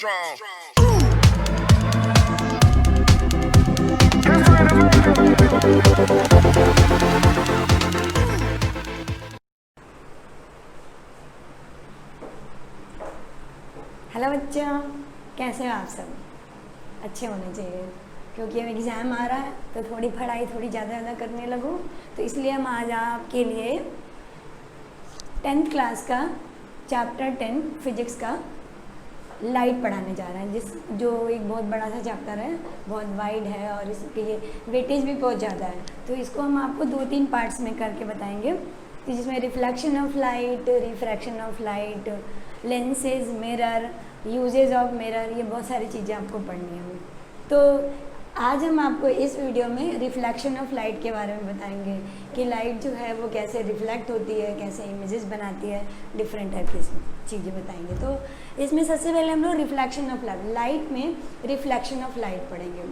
Strong. Hello बच्चों, कैसे हो आप सब? अच्छे होने चाहिए क्योंकि अब एग्ज़ाम आ रहा है तो थोड़ी पढ़ाई थोड़ी ज़्यादा करने लगूँ। तो इसलिए हम आज आपके लिए 10th क्लास का चैप्टर 10 फिजिक्स का लाइट पढ़ाने जा रहे हैं, जो एक बहुत बड़ा सा चैप्टर है, बहुत वाइड है और इसके ये वेटेज भी बहुत ज़्यादा है। तो इसको हम आपको 2-3 पार्ट्स में करके बताएंगे, तो जिसमें reflection of light, refraction of light, lenses, mirror, usages of mirror, ये बहुत सारी चीज़ें आपको पढ़नी है। तो आज हम आपको इस वीडियो में रिफ्लेक्शन ऑफ लाइट के बारे में बताएंगे कि लाइट जो है वो कैसे रिफ्लेक्ट होती है, कैसे इमेजेस बनाती है, डिफरेंट टाइप की चीज़ें बताएंगे। तो इसमें सबसे पहले हम लोग रिफ्लेक्शन ऑफ लाइट में रिफ्लेक्शन ऑफ लाइट पढ़ेंगे।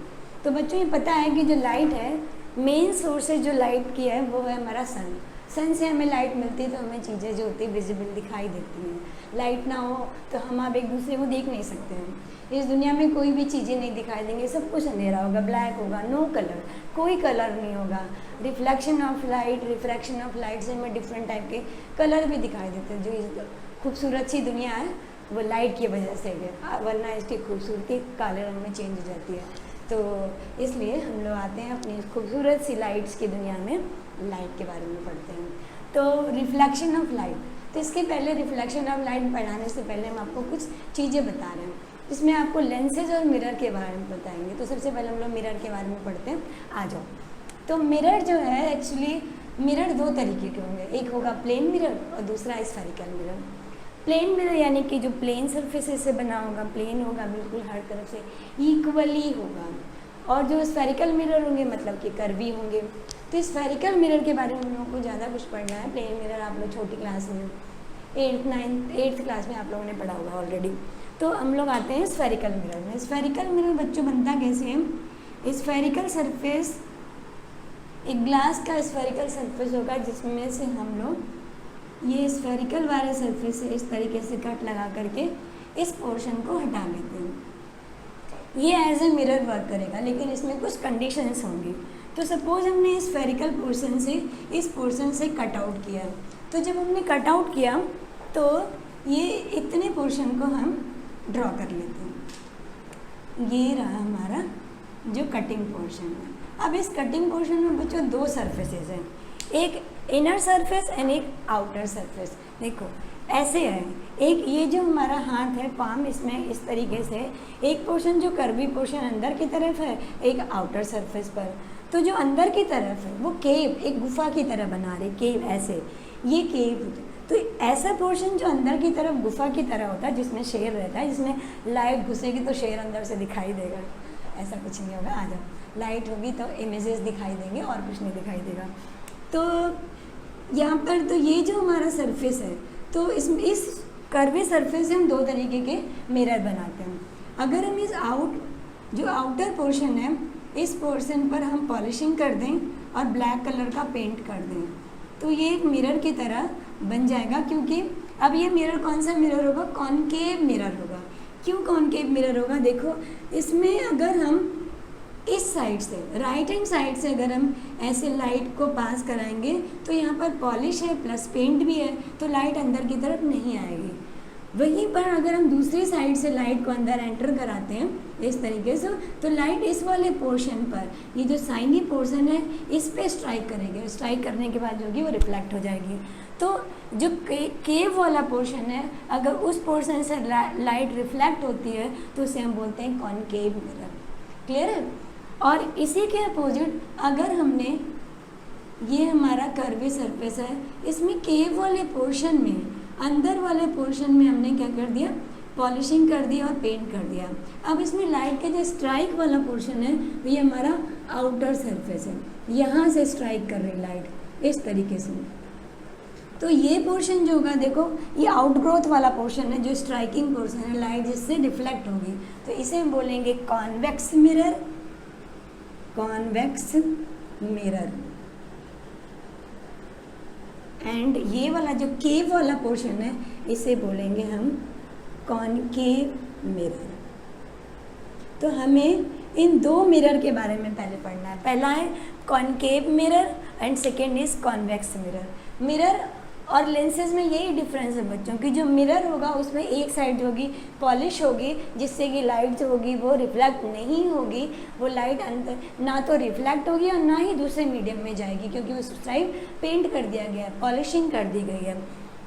तो बच्चों ये पता है कि जो लाइट है, मेन सोर्सेज जो लाइट की है वो है हमारा सन से हमें लाइट मिलती है, तो हमें चीज़ें जो होती है विजिबल दिखाई देती हैं। लाइट ना हो तो हम आप एक दूसरे को देख नहीं सकते हैं। इस दुनिया में कोई भी चीज़ें नहीं दिखाई देंगी, सब कुछ अंधेरा होगा, ब्लैक होगा, नो कलर, कोई कलर नहीं होगा। Reflection of light, refraction of light से हमें डिफरेंट टाइप के कलर भी दिखाई देते हैं। जो इस खूबसूरत सी दुनिया है वो लाइट की वजह से है, वरना इसकी खूबसूरती काले रंग में चेंज हो जाती है। तो इसलिए हम लोग आते हैं अपनी खूबसूरत सी लाइट्स की दुनिया में, लाइट के बारे में पढ़ते हैं। तो रिफ्लेक्शन ऑफ लाइट, तो इसके पहले रिफ्लेक्शन ऑफ लाइट पढ़ाने से पहले हम आपको कुछ चीज़ें बता रहे हैं, इसमें आपको लेंसेज और मिरर के बारे में बताएंगे। तो सबसे पहले हम लोग मिरर के बारे में पढ़ते हैं, आ जाओ। तो मिरर जो है, एक्चुअली मिरर दो तरीके के होंगे, एक होगा प्लेन मिरर और दूसरा स्फेरिकल मिरर। प्लेन मिरर यानी कि जो प्लेन सरफेसेस से बना होगा, प्लेन होगा, बिल्कुल हर तरफ से इक्वली होगा। और जो स्फेरिकल मिरर होंगे मतलब कि कर्वी होंगे। तो स्फेरिकल मिरर के बारे में हम लोगों को ज़्यादा कुछ पढ़ना है। प्लेन मिरर आप लोग छोटी क्लास में 8th क्लास में आप लोगों ने पढ़ा होगा ऑलरेडी। तो हम लोग आते हैं स्फेरिकल मिरर में। स्फेरिकल मिरर बच्चों बनता कैसे है? स्फेरिकल सरफेस, एक ग्लास का स्फेरिकल सरफेस होगा जिसमें से हम लोग ये स्फेरिकल वाले सरफेस से इस तरीके से कट लगा करके इस पोर्शन को हटा लेते हैं। ये एज ए मिरर वर्क करेगा, लेकिन इसमें कुछ कंडीशंस होंगी। तो सपोज हमने इस स्फेरिकल पोर्शन से इस पोर्शन से कट आउट किया, तो जब हमने कट आउट किया तो ये इतने पोर्शन को हम ड्रॉ कर लेते हैं। ये रहा हमारा जो कटिंग पोर्शन है। अब इस कटिंग पोर्शन में बच्चों दो सरफेसेस हैं, एक इनर सरफेस एंड एक आउटर सरफेस। देखो ऐसे है, एक ये जो हमारा हाथ है, पाम, इसमें इस तरीके से एक पोर्शन जो कर्वी पोर्शन अंदर की तरफ है, एक आउटर सरफेस पर। तो जो अंदर की तरफ है वो केव, एक गुफा की तरह बना रहे, केव ऐसे, ये केव। तो ऐसा पोर्शन जो अंदर की तरफ गुफा की तरह होता है, जिसमें शेर रहता है, जिसमें लाइट घुसेगी तो शेर अंदर से दिखाई देगा, ऐसा कुछ नहीं होगा। आ जाओ, लाइट होगी तो इमेजेस दिखाई देंगे और कुछ नहीं दिखाई देगा। तो यहाँ पर तो ये जो हमारा सरफेस है, तो इस कर्वी सरफेस से हम दो तरीके के मिरर बनाते हैं। अगर हम इस जो आउटर पोर्शन है, इस पोर्शन पर हम पॉलिशिंग कर दें और ब्लैक कलर का पेंट कर दें, तो ये एक मिरर की तरह बन जाएगा। क्योंकि अब ये मिरर कौन सा मिरर होगा? कॉनकेव मिरर होगा। क्यों कॉनकेव मिरर होगा? देखो इसमें अगर हम इस साइड से, राइट हैंड साइड से अगर हम ऐसे लाइट को पास कराएंगे तो यहाँ पर पॉलिश है प्लस पेंट भी है, तो लाइट अंदर की तरफ नहीं आएगी। वहीं पर अगर हम दूसरी साइड से लाइट को अंदर एंटर कराते हैं इस तरीके से, तो लाइट इस वाले पोर्शन पर, ये जो साइनी पोर्शन है, इस पे स्ट्राइक करेंगे। स्ट्राइक करने के बाद जो होगी वो रिफ्लेक्ट हो जाएगी। तो जो केव वाला पोर्शन है, अगर उस पोर्शन से लाइट रिफ्लेक्ट होती है तो उसे हम बोलते हैं कॉनकेव मिरर। क्लियर है? और इसी के अपोजिट अगर हमने, ये हमारा कर्वी सरफेस है, इसमें केव वाले पोर्शन में, अंदर वाले पोर्शन में हमने क्या कर दिया? पॉलिशिंग कर दी और पेंट कर दिया। अब इसमें लाइट का जो स्ट्राइक वाला पोर्शन है, ये हमारा आउटर सरफेस है, यहाँ से स्ट्राइक कर रही लाइट इस तरीके से। तो ये पोर्शन जो होगा, देखो ये आउटग्रोथ वाला पोर्शन है, जो स्ट्राइकिंग पोर्शन है, लाइट जिससे रिफ्लेक्ट होगी, तो इसे हम बोलेंगे convex mirror, convex mirror. And ये वाला जो केव वाला पोर्शन है, इसे बोलेंगे हम कॉनकेव मिरर। तो हमें इन दो मिरर के बारे में पहले पढ़ना है। पहला है concave mirror and second is convex mirror. Mirror और लेंसेज में यही डिफरेंस है बच्चों कि जो मिरर होगा उसमें एक साइड होगी पॉलिश होगी, जिससे कि लाइट जो होगी वो रिफ्लेक्ट नहीं होगी, वो लाइट अंदर ना तो रिफ्लेक्ट होगी और ना ही दूसरे मीडियम में जाएगी, क्योंकि उस साइड पेंट कर दिया गया है, पॉलिशिंग कर दी गई है।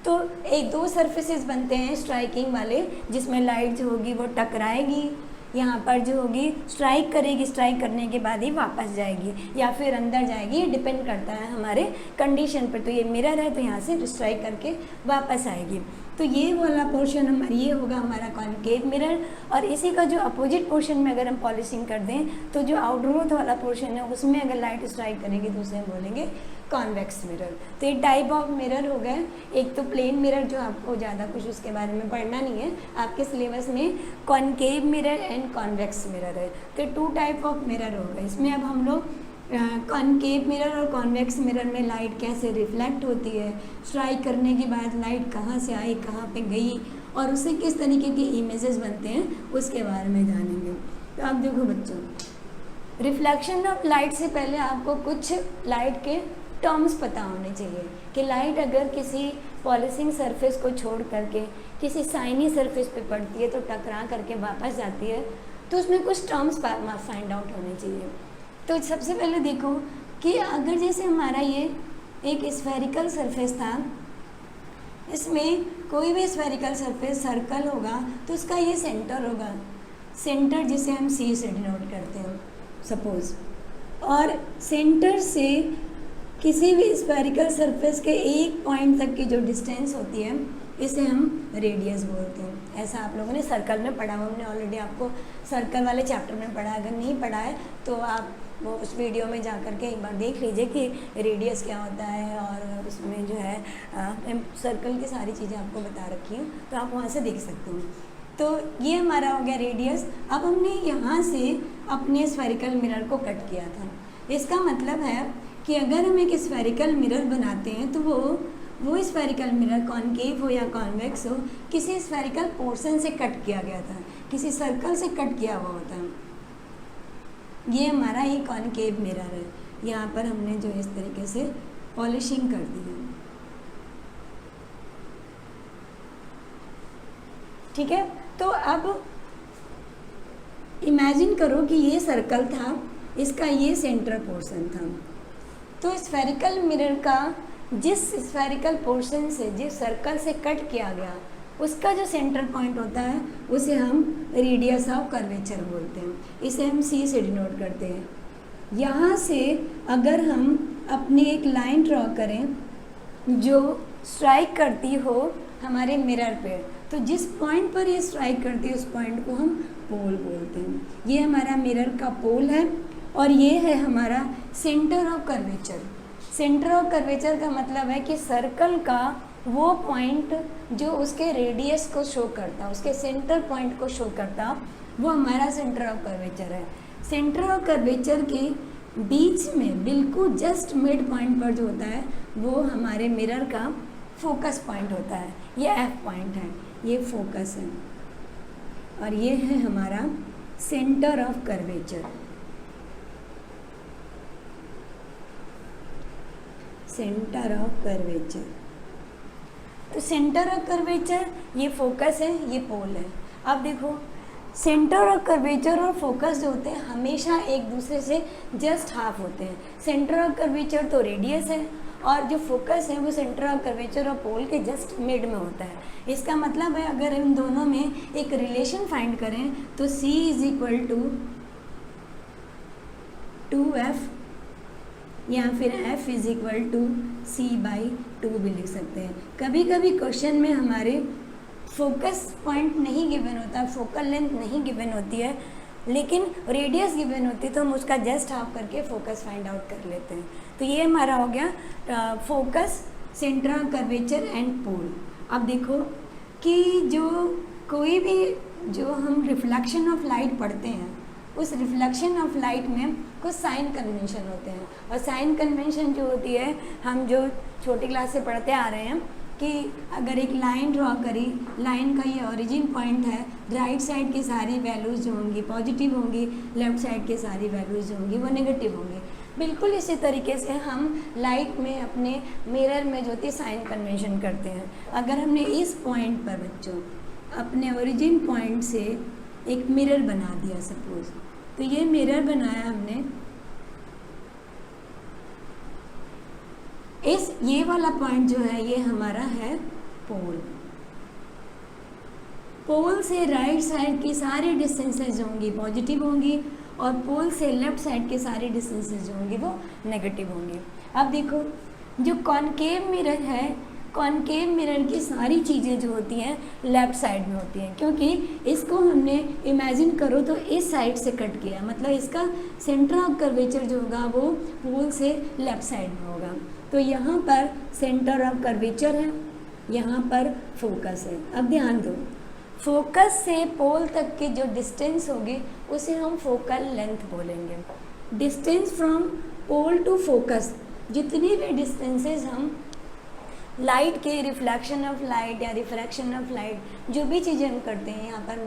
तो एक दो सरफेसेस बनते हैं स्ट्राइकिंग वाले, जिसमें लाइट जो होगी वो टकराएगी, यहाँ पर जो होगी स्ट्राइक करेगी, स्ट्राइक करने के बाद ही वापस जाएगी या फिर अंदर जाएगी, ये डिपेंड करता है हमारे कंडीशन पर। तो ये मिरर है तो यहाँ से स्ट्राइक करके वापस आएगी। तो ये वाला पोर्शन हमारा ये होगा हमारा कॉनकेव मिरर। और इसी का जो अपोजिट पोर्शन में अगर हम पॉलिशिंग कर दें तो जो आउटग्रोथ वाला पोर्शन है उसमें अगर लाइट स्ट्राइक करेगी तो उसे हम बोलेंगे कॉन्वेक्स मिरर। तो ये टाइप ऑफ मिरर हो गए। एक तो प्लेन मिरर जो आपको ज़्यादा कुछ उसके बारे में पढ़ना नहीं है, आपके सिलेबस में concave mirror and convex mirror है। तो टू टाइप ऑफ मिरर हो गए। इसमें अब हम लोग कॉनकेव मिरर और कॉन्वेक्स मिरर में लाइट कैसे रिफ्लेक्ट होती है, स्ट्राइक करने के बाद लाइट कहाँ से आई, कहाँ पे गई और उससे किस तरीके के इमेजेस बनते हैं उसके बारे में जानेंगे। तो आप देखो बच्चों, रिफ्लेक्शन ऑफ लाइट से पहले आपको कुछ लाइट के टर्म्स पता होने चाहिए कि लाइट अगर किसी पॉलिशिंग सरफेस को छोड़ करके किसी शाइनी सरफेस पे पड़ती है तो टकरा करके वापस जाती है, तो उसमें कुछ टर्म्स फाइंड आउट होने चाहिए। तो सबसे पहले देखो कि अगर जैसे हमारा ये एक स्फेरिकल सरफेस था, इसमें कोई भी स्फेरिकल सरफेस सर्कल होगा तो उसका ये सेंटर होगा, सेंटर जिसे हम सी से डिनोट करते हैं सपोज, और सेंटर से किसी भी स्फेरिकल सरफेस के एक पॉइंट तक की जो डिस्टेंस होती है इसे हम रेडियस बोलते हैं। ऐसा आप लोगों ने सर्कल में पढ़ा हुआ, हमने ऑलरेडी आपको सर्कल वाले चैप्टर में पढ़ा। अगर नहीं पढ़ा है तो आप वो उस वीडियो में जा कर के एक बार देख लीजिए कि रेडियस क्या होता है, और उसमें जो है सर्कल की सारी चीज़ें आपको बता रखी हैं, तो आप वहाँ से देख सकते हो। तो ये हमारा हो गया रेडियस। अब हमने यहाँ से अपने स्फेरिकल मिरर को कट किया था। इसका मतलब है कि अगर हम एक स्फेरिकल मिरर बनाते हैं तो वो स्फेरिकल मिरर कॉनकेव हो या कॉन्वेक्स हो, किसी स्फेरिकल पोर्शन से कट किया गया था, किसी सर्कल से कट किया हुआ होता है। ये हमारा एक कॉनकेव मिरर है। यहाँ पर हमने जो इस तरीके से पॉलिशिंग कर दी है, ठीक है। तो अब इमेजिन करो कि ये सर्कल था, इसका ये सेंटर पोर्शन था। तो स्फेरिकल मिरर का जिस स्फेरिकल पोर्शन से, जिस सर्कल से कट किया गया, उसका जो सेंटर पॉइंट होता है उसे हम रेडियस ऑफ कर्वेचर बोलते हैं। इसे हम सी से डिनोट करते हैं। यहाँ से अगर हम अपनी एक लाइन ड्रॉ करें जो स्ट्राइक करती हो हमारे मिरर पे, तो जिस पॉइंट पर ये स्ट्राइक करती है उस पॉइंट को हम पोल बोलते हैं। ये हमारा मिरर का पोल है और ये है हमारा centre of curvature. Centre of curvature का मतलब है कि सर्कल का वो पॉइंट जो उसके रेडियस को शो करता, उसके सेंटर पॉइंट को शो करता, वो हमारा सेंटर ऑफ कर्वेचर है। सेंटर ऑफ कर्वेचर के बीच में बिल्कुल जस्ट मिड पॉइंट पर जो होता है वो हमारे मिरर का फोकस पॉइंट होता है। ये एफ पॉइंट है, ये फोकस है, और ये है हमारा centre of curvature. Centre of curvature, तो सेंटर ऑफ कर्वेचर ये फोकस है, ये पोल है। अब देखो सेंटर ऑफ कर्वेचर और फोकस जो होते हैं हमेशा एक दूसरे से जस्ट हाफ होते हैं। सेंटर ऑफ कर्वेचर तो रेडियस है और जो फोकस है वो सेंटर ऑफ कर्वेचर और पोल के जस्ट मिड में होता है। इसका मतलब है अगर इन दोनों में एक रिलेशन फाइंड करें तो C is equal to 2F या फिर F is equal to C/2 भी लिख सकते हैं। कभी कभी क्वेश्चन में हमारे फोकस पॉइंट नहीं गिवन होता, फोकल लेंथ नहीं गिवन होती है, लेकिन रेडियस गिवन होती है, तो हम उसका जस्ट हाफ करके फोकस फाइंड आउट कर लेते हैं। तो ये हमारा हो गया focus, centre of curvature and pole. अब देखो कि जो कोई भी जो हम रिफ्लेक्शन ऑफ लाइट पढ़ते हैं उस रिफ्लेक्शन ऑफ लाइट में कुछ साइन कन्वेंशन होते हैं, और साइन कन्वेंशन जो होती है हम जो छोटी क्लास से पढ़ते आ रहे हैं कि अगर एक लाइन ड्रॉ करी, लाइन का ये ओरिजिन पॉइंट है राइट साइड की सारी वैल्यूज़ जो होंगी पॉजिटिव होंगी, लेफ्ट साइड की सारी वैल्यूज़ जो होंगी वो नेगेटिव होंगी। बिल्कुल इसी तरीके से हम लाइट में अपने मिरर में जो होती है साइन कन्वेंशन करते हैं। अगर हमने इस पॉइंट पर बच्चों अपने ओरिजिन पॉइंट से एक मिरर बना दिया सपोज, तो ये मिरर बनाया हमने, ये वाला पॉइंट जो है ये हमारा है पोल। पोल से राइट साइड की सारी डिस्टेंसेज जो होंगी पॉजिटिव होंगी और पोल से लेफ्ट साइड की सारी डिस्टेंसेज जो होंगी वो नेगेटिव होंगी। अब देखो जो कॉनकेव मिरर है, कॉनकेव मिरर की सारी चीज़ें जो होती हैं लेफ्ट साइड में होती हैं, क्योंकि इसको हमने इमेजिन करो तो इस साइड से कट किया, मतलब इसका सेंटर ऑफ कर्वेचर जो होगा वो पोल से लेफ्ट साइड में होगा। तो यहाँ पर सेंटर ऑफ कर्वेचर है, यहाँ पर फोकस है। अब ध्यान दो, फोकस से पोल तक की जो डिस्टेंस होगी उसे हम फोकल लेंथ बोलेंगे। Distance from pole to focus, जितनी भी डिस्टेंसेस हम लाइट के रिफ्लेक्शन ऑफ लाइट या रिफ्रैक्शन ऑफ लाइट जो भी चीज़ें हम करते हैं, यहाँ पर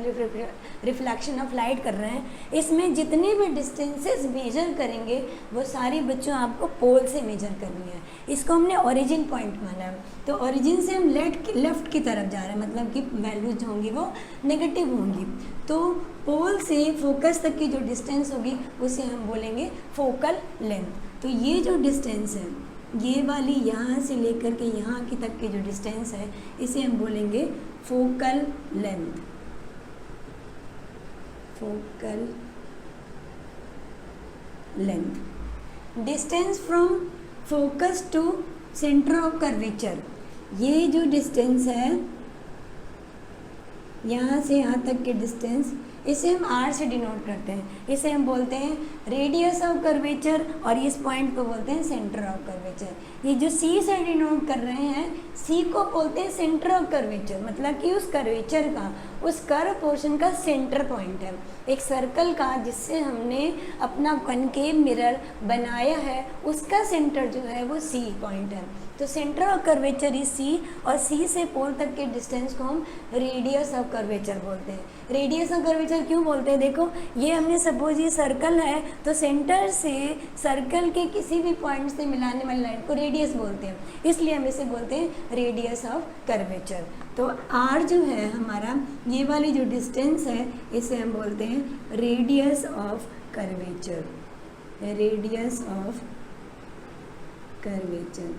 रिफ्लेक्शन ऑफ लाइट कर रहे हैं, इसमें जितनी भी डिस्टेंसेस मेजर करेंगे वो सारी बच्चों आपको पोल से मेजर करनी है। इसको हमने ओरिजिन पॉइंट माना है, तो ओरिजिन से हम लेफ्ट की तरफ जा रहे हैं, मतलब कि वैल्यूज जो होंगी वो नेगेटिव होंगी। तो पोल से फोकस तक की जो डिस्टेंस होगी उसे हम बोलेंगे फोकल लेंथ। तो ये जो डिस्टेंस है, ये वाली यहाँ से लेकर के यहाँ की तक की जो डिस्टेंस है इसे हम बोलेंगे focal length. Focal length. Distance from focus to centre of curvature, ये जो डिस्टेंस है यहाँ से यहाँ तक की डिस्टेंस, इसे हम आर से डिनोट करते हैं। इसे हम बोलते हैं रेडियस ऑफ कर्वेचर और इस पॉइंट को बोलते हैं सेंटर ऑफ कर्वेचर। ये जो सी से डिनोट कर रहे हैं, सी को बोलते हैं सेंटर ऑफ कर्वेचर, मतलब कि उस कर्वेचर का, उस कर्व पोर्शन का सेंटर पॉइंट है एक सर्कल का, जिससे हमने अपना कॉनकेव मिरर बनाया है, उसका सेंटर जो है वो सी पॉइंट है। तो centre of curvature is C, और सी से पोल तक के डिस्टेंस को हम रेडियस ऑफ कर्वेचर बोलते हैं। रेडियस ऑफ कर्वेचर क्यों बोलते हैं? देखो ये हमने सपोज ये सर्कल है, तो सेंटर से सर्कल के किसी भी पॉइंट से मिलाने वाली लाइन को रेडियस बोलते हैं, इसलिए हम इसे बोलते हैं रेडियस ऑफ कर्वेचर। तो आर जो है हमारा, ये वाली जो डिस्टेंस है इसे हम बोलते हैं radius of curvature. Radius of curvature,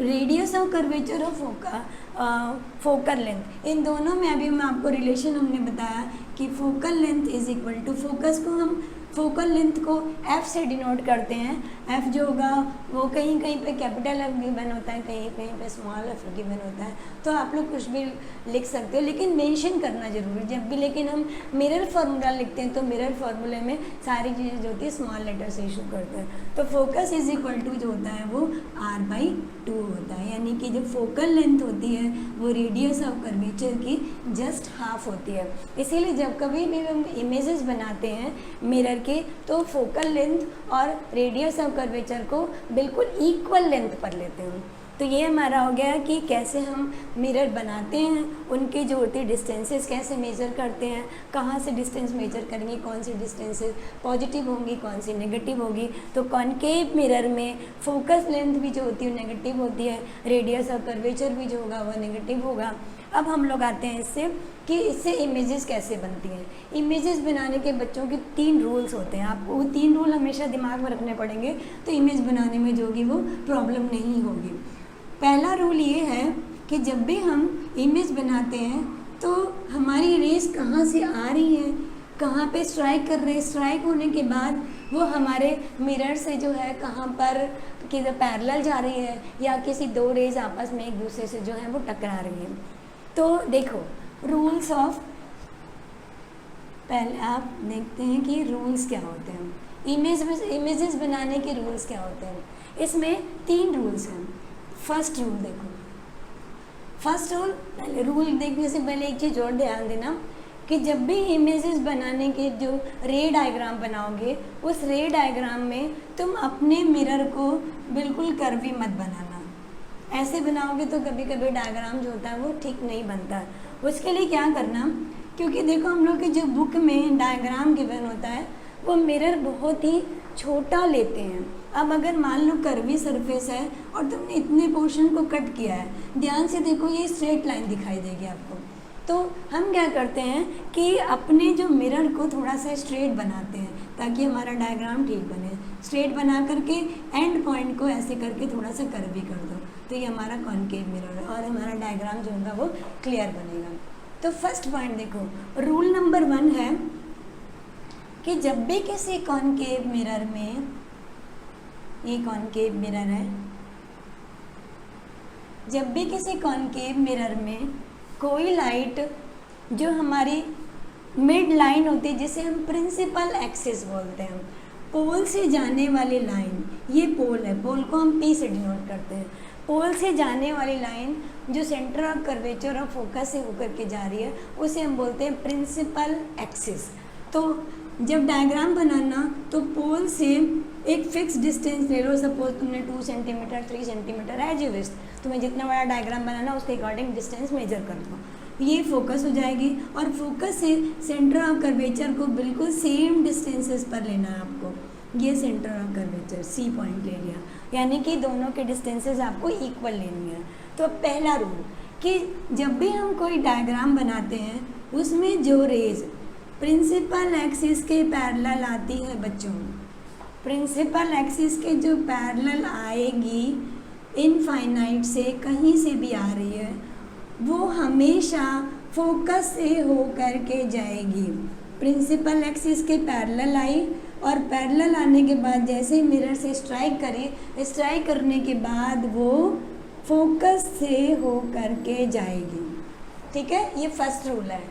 radius of curvature और फोकल लेंथ, इन दोनों में अभी मैं आपको रिलेशन हमने बताया कि focal length is equal to, focus को हम फोकल लेंथ को F से डिनोट करते हैं। F जो होगा वो कहीं कहीं पे कैपिटल F गिवन होता है, कहीं कहीं पे स्मॉल f गिवन होता है, तो आप लोग कुछ भी लिख सकते हो, लेकिन मेंशन करना जरूरी जब भी। लेकिन हम मिरर फार्मूला लिखते हैं तो मिरर फार्मूले में सारी चीज़ें जो होती है स्मॉल लेटर से इशू करते हैं। तो फोकस इज इक्वल टू जो होता है वो R/2 होता है, यानी कि जो फोकल लेंथ होती है वो रेडियस ऑफ कर्वेचर की जस्ट हाफ होती है। इसीलिए जब कभी भी हम इमेजेस बनाते हैं मिरर के, तो फोकल लेंथ और रेडियस ऑफ कर्वेचर को बिल्कुल इक्वल लेंथ पर लेते हैं। तो ये हमारा हो गया कि कैसे हम मिरर बनाते हैं, उनके जो होती है डिस्टेंसेस कैसे मेजर करते हैं, कहाँ से डिस्टेंस मेजर करेंगे, कौन सी डिस्टेंसेस पॉजिटिव होंगी, कौन सी नेगेटिव होगी। तो कॉनकेव मिरर में फोकस लेंथ भी जो होती है नेगेटिव होती है, रेडियस ऑफ कर्वेचर भी जो होगा वो नेगेटिव होगा। अब हम लोग आते हैं इससे कि इससे इमेजेस कैसे बनती हैं। इमेजेस बनाने के बच्चों के 3 रूल्स होते हैं, आपको वो 3 रूल हमेशा दिमाग में रखने पड़ेंगे, तो इमेज बनाने में जो होगी वो प्रॉब्लम नहीं होगी। पहला रूल ये है कि जब भी हम इमेज बनाते हैं तो हमारी रेस कहाँ से आ रही है, कहाँ पे स्ट्राइक कर रहे हैं, स्ट्राइक होने के बाद वो हमारे मिरर से जो है कहाँ पर किधर पैरेलल जा रही है या किसी 2 रेज आपस में एक दूसरे से जो है वो टकरा रही है। तो देखो रूल्स ऑफ, पहले आप देखते हैं कि रूल्स क्या होते हैं, इमेजेस बनाने के रूल्स क्या होते हैं। इसमें 3 रूल्स हैं। फर्स्ट रूल देखो, फर्स्ट रूल, पहले रूल देखने से पहले एक चीज़ और ध्यान देना कि जब भी इमेजेस बनाने के जो रे डायग्राम बनाओगे, उस रे डायग्राम में तुम अपने मिरर को बिल्कुल कर्वी मत बनाना। ऐसे बनाओगे तो कभी कभी डायग्राम जो होता है वो ठीक नहीं बनता। उसके लिए क्या करना, क्योंकि देखो हम लोग की जो बुक में डायग्राम गिवन होता है वो मिरर बहुत ही छोटा लेते हैं। अब अगर मान लो कर्वी सरफेस है और तुमने इतने पोर्शन को कट किया है, ध्यान से देखो ये स्ट्रेट लाइन दिखाई देगी आपको। तो हम क्या करते हैं कि अपने जो मिरर को थोड़ा सा स्ट्रेट बनाते हैं ताकि हमारा डायग्राम ठीक बने। स्ट्रेट बना करके एंड पॉइंट को ऐसे करके थोड़ा सा कर्वी कर दो, तो ये हमारा कॉनकेव मिरर है और हमारा डायग्राम जो होगा वो क्लियर बनेगा। तो फर्स्ट पॉइंट देखो, रूल नंबर 1 है कि जब भी किसी कॉनकेव मिरर में, ये कॉनकेव मिरर है, जब भी किसी कॉनकेव मिरर में कोई लाइट जो हमारी मिड लाइन होती है जिसे हम प्रिंसिपल एक्सिस बोलते हैं, पोल से जाने वाली लाइन, ये पोल है, पोल को हम P से डिनोट करते हैं। पोल से जाने वाली लाइन जो सेंटर ऑफ कर्वेचर और फोकस से होकर के जा रही है उसे हम बोलते हैं प्रिंसिपल एक्सिस। तो जब डायग्राम बनाना तो पोल से एक फिक्स डिस्टेंस ले लो, सपोज तुमने 2 centimetre 3 centimetre as you wish, तुम्हें जितना बड़ा डायग्राम बनाना उसके अकॉर्डिंग डिस्टेंस मेजर कर दो, ये फोकस हो जाएगी। और फोकस से सेंटर ऑफ कर्वेचर को बिल्कुल सेम डिस्टेंसेस पर लेना है आपको, ये centre of curvature C point ले लिया, यानी कि दोनों के डिस्टेंसेस आपको इक्वल लेनी है। तो पहला रूल कि जब भी हम कोई डायग्राम बनाते हैं उसमें जो रेज प्रिंसिपल एक्सिस के पैरेलल आती है बच्चों, प्रिंसिपल एक्सिस के जो पैरेलल आएगी इनफाइनाइट से कहीं से भी आ रही है, वो हमेशा फोकस से हो कर के जाएगी। प्रिंसिपल एक्सिस के पैरेलल आई और पैरेलल आने के बाद जैसे ही मिरर से स्ट्राइक करें, स्ट्राइक करने के बाद वो फोकस से हो कर के जाएगी। ठीक है, ये फर्स्ट रूल है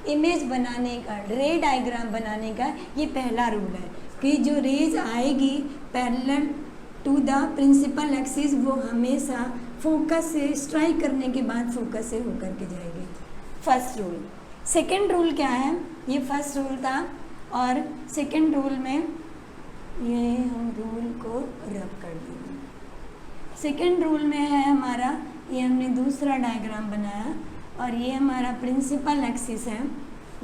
इमेज बनाने का, रे डायग्राम बनाने का, ये पहला रूल है कि जो रेज आएगी parallel to the principal axis वो हमेशा फोकस से स्ट्राइक करने के बाद फोकस से होकर के जाएगी। First rule. सेकंड रूल क्या है, ये फर्स्ट रूल था और सेकंड रूल में ये हम रूल को रब कर देंगे। सेकंड रूल में है हमारा, ये हमने दूसरा डायग्राम बनाया और ये हमारा प्रिंसिपल एक्सिस है,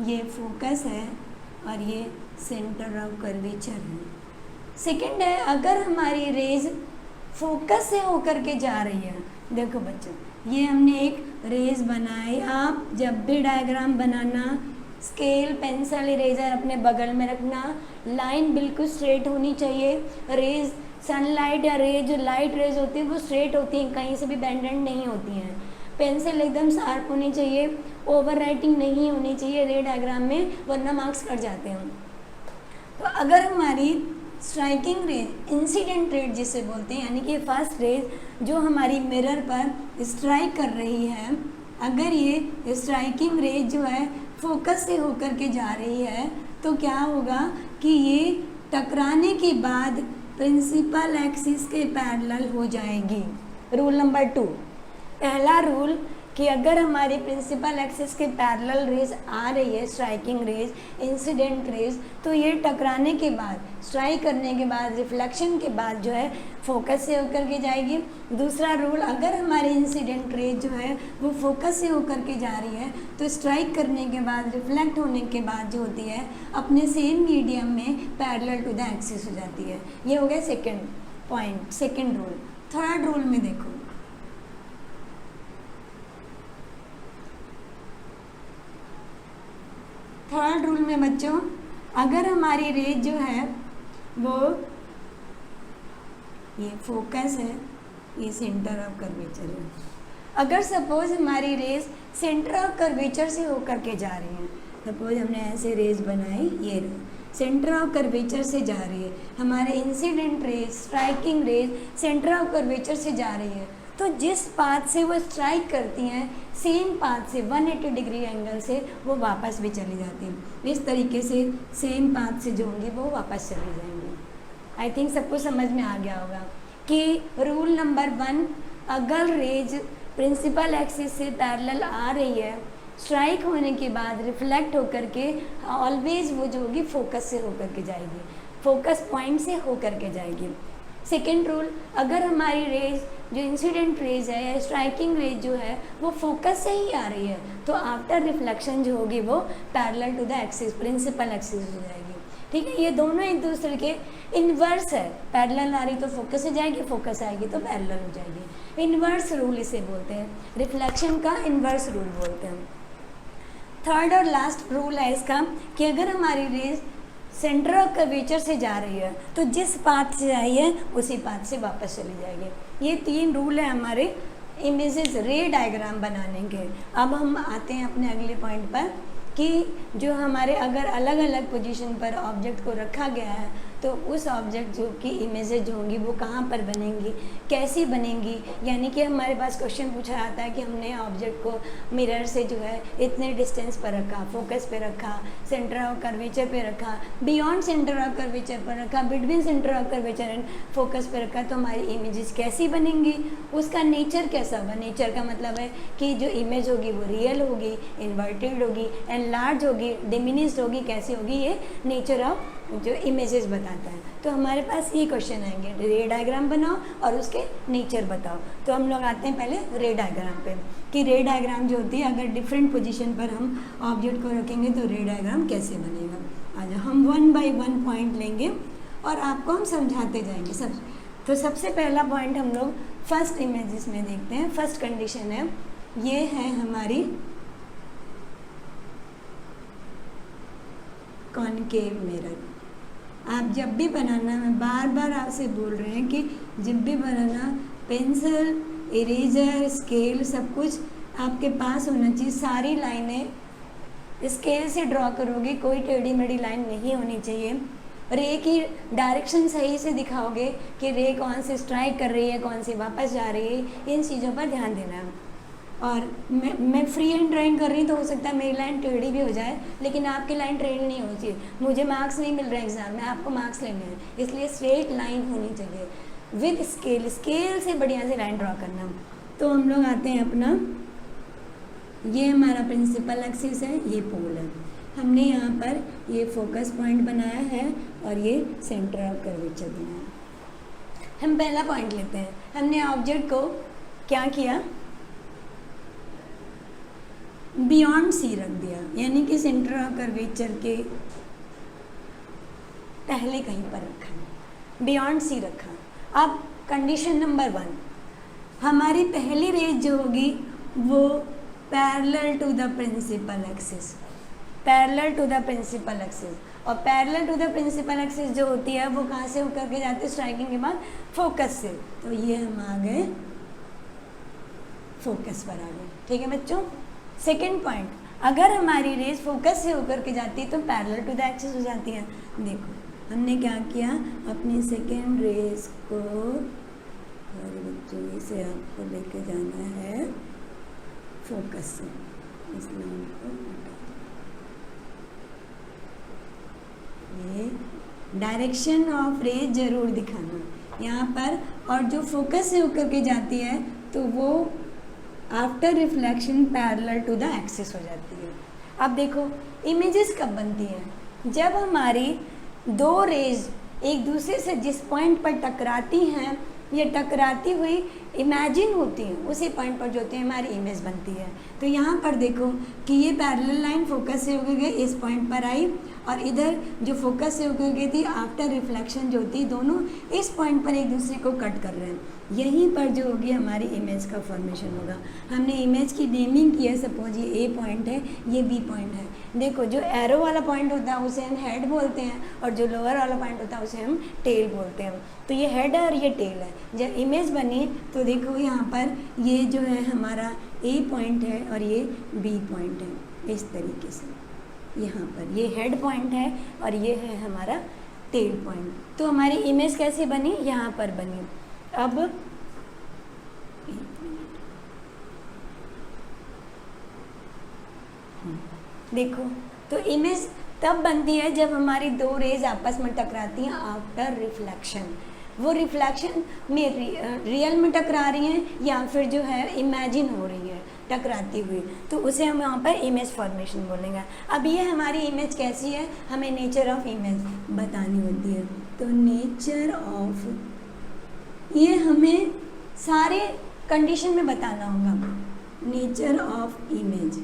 ये फोकस है और ये सेंटर ऑफ कर्वेचर है। सेकंड है, अगर हमारी रेज फोकस से होकर के जा रही है, देखो बच्चों ये हमने एक रेज बनाई। आप जब भी डायग्राम बनाना स्केल पेंसिल इरेजर अपने बगल में रखना, लाइन बिल्कुल स्ट्रेट होनी चाहिए। रेज सनलाइट या रेज जो लाइट रेज होती है वो स्ट्रेट होती हैं, कहीं से भी बेंडेड नहीं होती हैं। पेंसिल एकदम शार्प होनी चाहिए, ओवर राइटिंग नहीं होनी चाहिए रे डायग्राम में, वरना मार्क्स कट जाते हैं। तो अगर हमारी स्ट्राइकिंग रेज, इंसिडेंट रेज जिसे बोलते हैं, यानी कि फर्स्ट रेज जो हमारी मिरर पर स्ट्राइक कर रही है, अगर ये स्ट्राइकिंग रेज जो है फोकस से होकर के जा रही है तो क्या होगा कि ये टकराने के बाद प्रिंसिपल एक्सिस के पैरेलल हो जाएगी। रूल नंबर 2, पहला रूल कि अगर हमारी प्रिंसिपल एक्सिस के पैरेलल रेज आ रही है, स्ट्राइकिंग रेज, इंसिडेंट रेज, तो ये टकराने के बाद, स्ट्राइक करने के बाद, रिफ्लेक्शन के बाद जो है फोकस से होकर के जाएगी। दूसरा रूल, अगर हमारी इंसिडेंट रेज जो है वो फोकस से होकर के जा रही है तो स्ट्राइक करने के बाद, रिफ्लेक्ट होने के बाद जो होती है अपने सेम मीडियम में पैरेलल टू द एक्सिस हो जाती है। ये हो गया second point, second rule. Third rule में देखो, थर्ड रूल में बच्चों अगर हमारी रेज जो है वो ये फोकस है, ये सेंटर ऑफ कर्वेचर है, अगर सपोज हमारी रेज सेंटर ऑफ कर्वेचर से होकर के जा रही है, सपोज हमने ऐसे रेज बनाई, ये सेंटर ऑफ कर्वेचर से जा रही है, हमारे incident rays, striking rays centre of curvature से जा रही है, तो जिस पाथ से वो स्ट्राइक करती हैं सेम पाथ से 180 डिग्री एंगल से वो वापस भी चली जाती हैं। इस तरीके से सेम पाथ से जो होंगी वो वापस चली जाएंगी। आई थिंक सबको समझ में आ गया होगा कि रूल नंबर 1, अगर रेज प्रिंसिपल एक्सिस से पैरेलल आ रही है, स्ट्राइक होने के बाद रिफ्लेक्ट होकर के ऑलवेज वो जो होगी फोकस से होकर के जाएगी, फोकस पॉइंट से होकर के जाएगी। सेकेंड रूल, अगर हमारी रेज जो इंसिडेंट रेज है या स्ट्राइकिंग रेज जो है वो फोकस से ही आ रही है तो आफ्टर रिफ्लेक्शन जो होगी वो parallel to the axis, principal axis हो जाएगी। ठीक है, ये दोनों एक दूसरे के इन्वर्स है, पैरेलल आ रही तो फोकस से जाएगी, फोकस आएगी तो पैरेलल हो जाएगी। इन्वर्स रूल इसे बोलते हैं, रिफ्लेक्शन का इन्वर्स रूल बोलते हैं। थर्ड और लास्ट रूल है इसका कि अगर हमारी रेज सेंटर ऑफ कर्वेचर से जा रही है तो जिस पाथ से आई है उसी पाथ से वापस चली जाएगी। ये 3 रूल है हमारे इमेजेस रे डायग्राम बनाने के। अब हम आते हैं अपने अगले पॉइंट पर कि जो हमारे अगर अलग अलग पोजीशन पर ऑब्जेक्ट को रखा गया है तो उस ऑब्जेक्ट जो की इमेजेस जो होंगी वो कहाँ पर बनेंगी, कैसी बनेंगी। यानी कि हमारे पास क्वेश्चन पूछा जाता है कि हमने ऑब्जेक्ट को मिरर से जो है इतने डिस्टेंस पर रखा, फोकस पे रखा, सेंटर ऑफ कर्वेचर पे रखा, बियॉन्ड सेंटर ऑफ कर्वेचर पर रखा, between centre of curvature and focus पे रखा, तो हमारी इमेजेस कैसी बनेंगी, उसका नेचर कैसा होगा। नेचर का मतलब है कि जो इमेज होगी वो रियल होगी, इन्वर्टेड होगी, एनलार्ज होगी, डिमिनिश्ड होगी, कैसी होगी, ये नेचर ऑफ जो इमेजेस बताता है। तो हमारे पास ये क्वेश्चन आएंगे, रे डायग्राम बनाओ और उसके नेचर बताओ। तो हम लोग आते हैं पहले रे डायग्राम पे कि रे डायग्राम जो होती है अगर डिफरेंट पोजीशन पर हम ऑब्जेक्ट को रखेंगे तो रे डायग्राम कैसे बनेगा। आज हम 1 बाय 1 पॉइंट लेंगे और आपको हम समझाते जाएंगे। तो सबसे पहला पॉइंट हम लोग फर्स्ट इमेजेस में देखते हैं। फर्स्ट कंडीशन है, ये है हमारी कॉनकेव मिरर। आप जब भी बनाना, मैं बार बार आपसे बोल रहे हैं कि जब भी बनाना पेंसिल, इरेजर, स्केल सब कुछ आपके पास होना चाहिए। सारी लाइनें स्केल से ड्रॉ करोगे, कोई टेढ़ी मेढ़ी लाइन नहीं होनी चाहिए। रे की डायरेक्शन सही से दिखाओगे कि रे कौन से स्ट्राइक कर रही है, कौन सी वापस जा रही है, इन चीज़ों पर ध्यान देना है। और मैं फ्री हैंड ड्राइंग कर रही हूँ तो हो सकता है मेरी लाइन टेढ़ी भी हो जाए, लेकिन आपकी लाइन टेढ़ी नहीं होनी चाहिए। मुझे मार्क्स नहीं मिल रहे एग्जाम में, आपको मार्क्स लेने हैं, इसलिए स्ट्रेट लाइन होनी चाहिए विद स्केल। स्केल से बढ़िया से लाइन ड्रॉ करना। तो हम लोग आते हैं अपना, ये हमारा प्रिंसिपल एक्सिस है, ये पोल है। हमने यहाँ पर ये फोकस पॉइंट बनाया है और ये सेंटर ऑफ कर्वेचर बनाया है। हम पहला पॉइंट लेते हैं। हमने ऑब्जेक्ट को क्या किया, बियॉन्ड सी रख दिया, यानी कि सेंटर ऑफ कर्वेचर के पहले कहीं पर रखा, बियॉन्ड सी रखा। अब कंडीशन नंबर 1, हमारी पहली रेज जो होगी वो parallel to the principal axis, parallel to the principal axis. और parallel to the principal axis जो होती है वो कहाँ से होकर के जाती है, स्ट्राइकिंग के बाद फोकस से। तो ये हम आ गए फोकस पर आ गए। ठीक है बच्चों। सेकेंड पॉइंट, अगर हमारी रेज फोकस से होकर के जाती है तो पैरेलल टू द एक्सिस हो जाती है। देखो हमने क्या किया, अपनी सेकेंड रेज को, और बच्चों इसे आपको लेके जाना है फोकस से, इस लाइन को ये डायरेक्शन ऑफ रेज जरूर दिखाना यहाँ पर। और जो फोकस से होकर के जाती है तो वो after reflection parallel to the axis हो जाती है। अब देखो इमेजेस कब बनती हैं, जब हमारी 2 रेज एक दूसरे से जिस पॉइंट पर टकराती हैं, ये टकराती हुई इमेजिन होती हैं, उसी पॉइंट पर जो होती है हमारी इमेज बनती है। तो यहाँ पर देखो कि ये पैरेलल लाइन फोकस से होकर गई, इस पॉइंट पर आई, और इधर जो फोकस से होकर गई थी आफ्टर रिफ्लेक्शन जो होती, दोनों इस पॉइंट पर एक दूसरे को कट कर रहे हैं। यहीं पर जो होगी हमारी इमेज का फॉर्मेशन होगा। हमने इमेज की नेमिंग की है, सपोज ये ए पॉइंट है, ये बी पॉइंट है। देखो जो एरो वाला पॉइंट होता है उसे हम हेड बोलते हैं, और जो लोअर वाला पॉइंट होता है उसे हम टेल बोलते हैं। तो ये हेड है और ये टेल है। जब इमेज बनी तो देखो यहाँ पर ये जो है हमारा ए पॉइंट है और ये बी पॉइंट है, इस तरीके से। यहाँ पर ये हेड पॉइंट है और ये है हमारा टेल पॉइंट। तो हमारी इमेज कैसे बनी, यहाँ पर बनी। अब देखो तो इमेज तब बनती है जब हमारी 2 रेज आपस में टकराती हैं आफ्टर रिफ्लेक्शन। वो रिफ्लेक्शन में रियल में टकरा रही हैं या फिर जो है इमेजिन हो रही है टकराती हुई, तो उसे हम यहाँ पर इमेज फॉर्मेशन बोलेंगे। अब ये हमारी इमेज कैसी है, हमें नेचर ऑफ इमेज बतानी होती है। तो नेचर ऑफ ये हमें सारे कंडीशन में बताना होगा। नेचर ऑफ इमेज,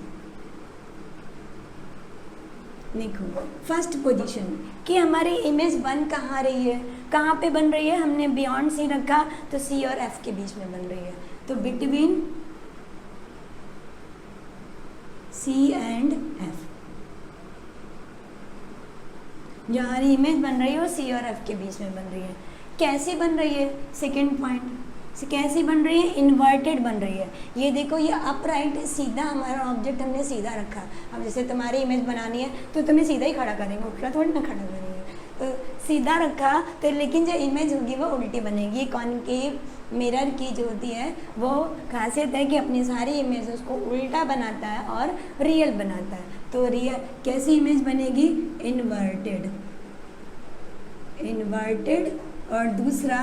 देखो फर्स्ट पोजीशन कि हमारी इमेज बन कहाँ रही है, कहाँ पे बन रही है, हमने बियॉन्ड सी रखा तो सी और एफ के बीच में बन रही है, तो बिटवीन सी एंड एफ जो हमारी इमेज बन रही है वो सी और एफ के बीच में बन रही है। कैसी बन रही है, सेकेंड पॉइंट, कैसी बन रही है, इन्वर्टेड बन रही है। ये देखो ये अपराइट सीधा हमारा ऑब्जेक्ट हमने सीधा रखा। अब जैसे तुम्हारी इमेज बनानी है तो तुम्हें सीधा ही खड़ा करेंगे, उल्टा थोड़ी ना खड़ा करेंगे, तो सीधा रखा तो लेकिन जो इमेज होगी वो उल्टी बनेगी। कॉनकेव मिरर की जो होती है वो खासियत है कि अपनी सारी इमेज को उल्टा बनाता है और रियल बनाता है। तो रियल कैसी इमेज बनेगी, इन्वर्टेड, इन्वर्टेड। और दूसरा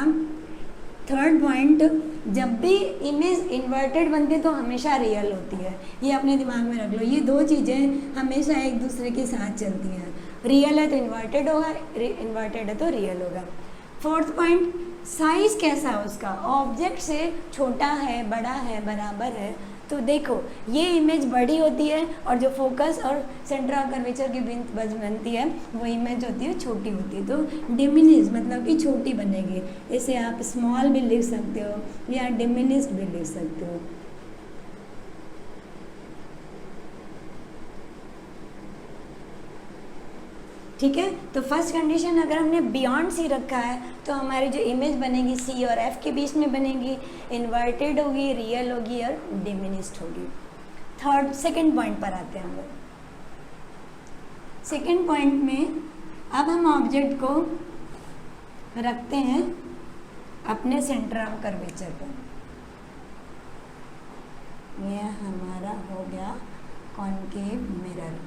थर्ड पॉइंट, जब भी इमेज इन्वर्टेड बनती है तो हमेशा रियल होती है, ये अपने दिमाग में रख लो। ये दो चीज़ें हमेशा एक दूसरे के साथ चलती हैं, रियल है तो इन्वर्टेड होगा, इन्वर्टेड है तो रियल होगा। फोर्थ पॉइंट, साइज कैसा है उसका, ऑब्जेक्ट से छोटा है, बड़ा है, बराबर है। तो देखो ये इमेज बड़ी होती है और जो फोकस और सेंटर ऑफ कर्वेचर की बनती है वो इमेज होती है छोटी होती है, तो डिमिनिश मतलब कि छोटी बनेगी। इसे आप स्मॉल भी लिख सकते हो या डिमिनिश्ड भी लिख सकते हो। ठीक है, तो फर्स्ट कंडीशन अगर हमने बियॉन्ड सी रखा है तो हमारी जो इमेज बनेगी सी और एफ के बीच में बनेगी, इन्वर्टेड होगी, रियल होगी और डिमिनिश्ड होगी। थर्ड सेकंड पॉइंट पर आते हैं हम लोग। सेकंड पॉइंट में अब हम ऑब्जेक्ट को रखते हैं अपने सेंटर ऑफ कर्वेचर पर। यह हमारा हो गया कॉनकेव मिरर।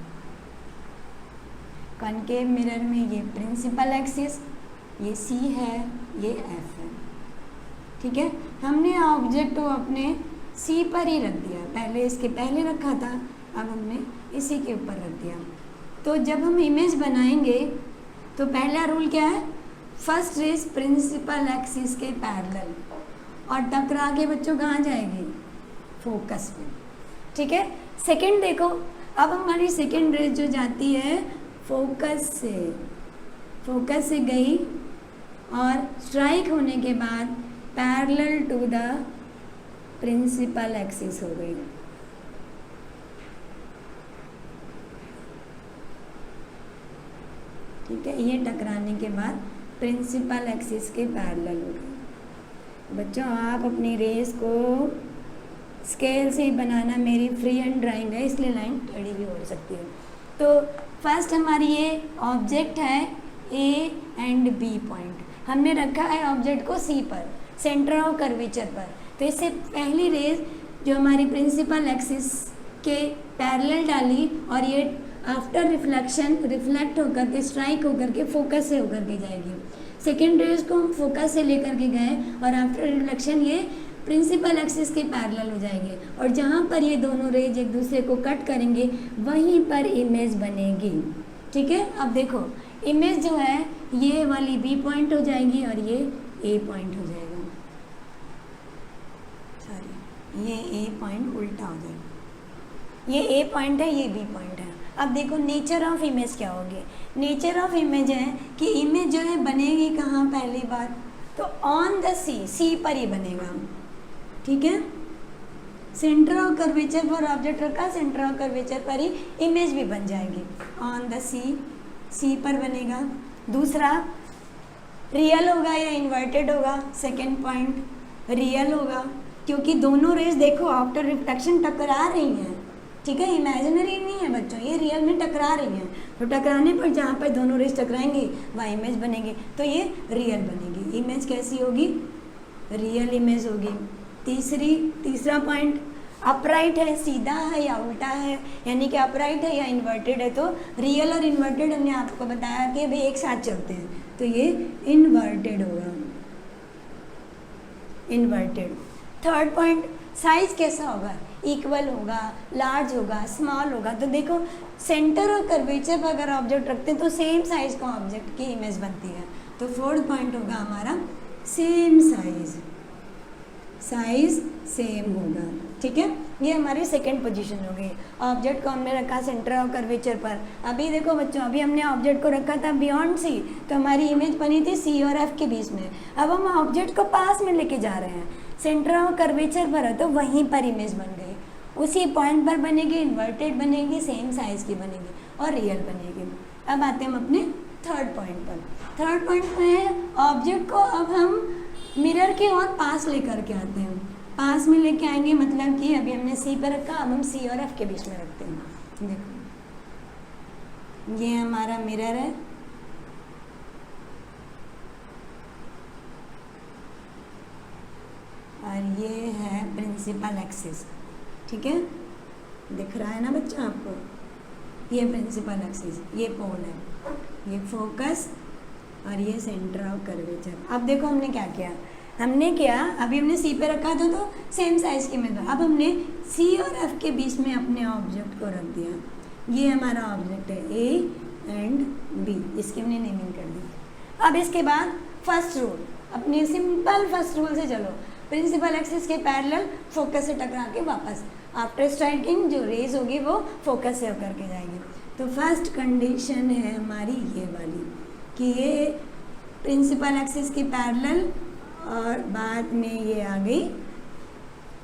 कॉनकेव मिरर में ये प्रिंसिपल एक्सिस, ये सी है, ये एफ है। ठीक है, हमने ऑब्जेक्ट को अपने सी पर ही रख दिया, पहले इसके पहले रखा था, अब हमने इसी के ऊपर रख दिया। तो जब हम इमेज बनाएंगे तो पहला रूल क्या है, फर्स्ट रेज प्रिंसिपल एक्सिस के पैरेलल, और टकरा के बच्चों कहाँ जाएगी, फोकस पे। ठीक है, सेकंड देखो, अब हमारी सेकंड रेज जो जाती है फोकस से गई और स्ट्राइक होने के बाद parallel to the principal axis हो गई। ठीक है, ये टकराने के बाद प्रिंसिपल एक्सिस के पैरेलल हो गई। बच्चों आप अपनी रेस को स्केल से ही बनाना, मेरी फ्री हैंड ड्राइंग है इसलिए लाइन टेढ़ी भी हो सकती है। तो फर्स्ट हमारी ये ऑब्जेक्ट है ए एंड बी पॉइंट, हमने रखा है ऑब्जेक्ट को सी पर, सेंटर ऑफ कर्वेचर पर। तो इससे पहली रेज जो हमारी प्रिंसिपल एक्सिस के पैरेलल डाली और ये आफ्टर रिफ्लेक्शन रिफ्लेक्ट होकर के स्ट्राइक होकर के फोकस से होकर के जाएगी। सेकेंड रेज को हम फोकस से लेकर के गए और आफ्टर रिफ्लेक्शन ये प्रिंसिपल एक्सिस के पैरेलल हो जाएंगे, और जहाँ पर ये दोनों रेज एक दूसरे को कट करेंगे वहीं पर इमेज बनेगी। ठीक है, अब देखो इमेज जो है ये वाली बी पॉइंट हो जाएगी और ये ए पॉइंट हो जाएगा, सॉरी ये ए पॉइंट उल्टा हो जाएगा, ये ए पॉइंट है, ये बी पॉइंट है। अब देखो नेचर ऑफ इमेज क्या होगी, नेचर ऑफ इमेज है कि इमेज जो है बनेगी कहाँ, पहली बार तो ऑन द सी पर ही बनेगा। ठीक है, सेंटर ऑफ कर्वेचर पर ऑब्जेक्ट रखा, सेंटर ऑफ कर्वेचर पर ही इमेज भी बन जाएगी, ऑन द सी पर बनेगा। दूसरा रियल होगा या इन्वर्टेड होगा, सेकेंड पॉइंट रियल होगा, क्योंकि दोनों रेज देखो आफ्टर रिफ्लेक्शन टकरा रही हैं। ठीक है, इमेजिनरी नहीं है बच्चों, ये रियल में टकरा रही हैं, तो टकराने पर जहाँ पर दोनों रेज टकराएंगी वहाँ इमेज बनेगी, तो ये रियल बनेगी। इमेज कैसी होगी, रियल इमेज होगी। तीसरा पॉइंट अपराइट है, सीधा है या उल्टा है, यानी कि अपराइट है या इन्वर्टेड है, तो रियल और इन्वर्टेड हमने आपको बताया कि वे एक साथ चलते हैं, तो ये इन्वर्टेड होगा, इन्वर्टेड। थर्ड पॉइंट साइज कैसा होगा, इक्वल होगा, लार्ज होगा, स्मॉल होगा। तो देखो सेंटर और कर्वेचर पर अगर ऑब्जेक्ट रखते हैं तो सेम साइज का ऑब्जेक्ट की इमेज बनती है। तो फोर्थ पॉइंट होगा हमारा सेम साइज सेम होगा, ठीक है। ये हमारी सेकंड पोजीशन हो गई। ऑब्जेक्ट को हमने रखा सेंटर ऑफ कर्वेचर पर। अभी देखो बच्चों, अभी हमने ऑब्जेक्ट को रखा था बियॉन्ड सी, तो हमारी इमेज बनी थी सी और एफ के बीच में। अब हम ऑब्जेक्ट को पास में लेके जा रहे हैं, सेंटर ऑफ कर्वेचर पर है तो वहीं पर इमेज बन गई, उसी पॉइंट पर बनेगी, इन्वर्टेड बनेगी, सेम साइज की बनेगी और रियल बनेगी। अब आते हैं हम अपने थर्ड पॉइंट पर। थर्ड पॉइंट में है ऑब्जेक्ट को अब हम मिरर के और पास लेकर के आते हैं। पास में लेके आएंगे मतलब कि अभी हमने सी पर रखा, अब हम सी और एफ के बीच में रखते हैं। देखो ये हमारा मिरर है, और ये है प्रिंसिपल एक्सिस, ठीक है। दिख रहा है ना बच्चों आपको, ये प्रिंसिपल एक्सिस, ये पोल है, ये फोकस और ये सेंटर ऑफ कर्वेचर। अब देखो हमने क्या किया, अभी हमने सी पे रखा था तो सेम साइज की में था, अब हमने सी और एफ के बीच में अपने ऑब्जेक्ट को रख दिया। ये हमारा ऑब्जेक्ट है ए एंड बी, इसकी हमने नेमिंग कर दी। अब इसके बाद फर्स्ट रूल, अपने सिंपल फर्स्ट रूल से चलो, प्रिंसिपल एक्सिस के पैरेलल फोकस से टकरा के वापस आफ्टर स्ट्राइकिंग जो रेज होगी वो फोकस से होकर के जाएगी। तो फर्स्ट कंडीशन है हमारी ये वाली कि ये प्रिंसिपल एक्सिस के पैरेलल और बाद में ये आ गई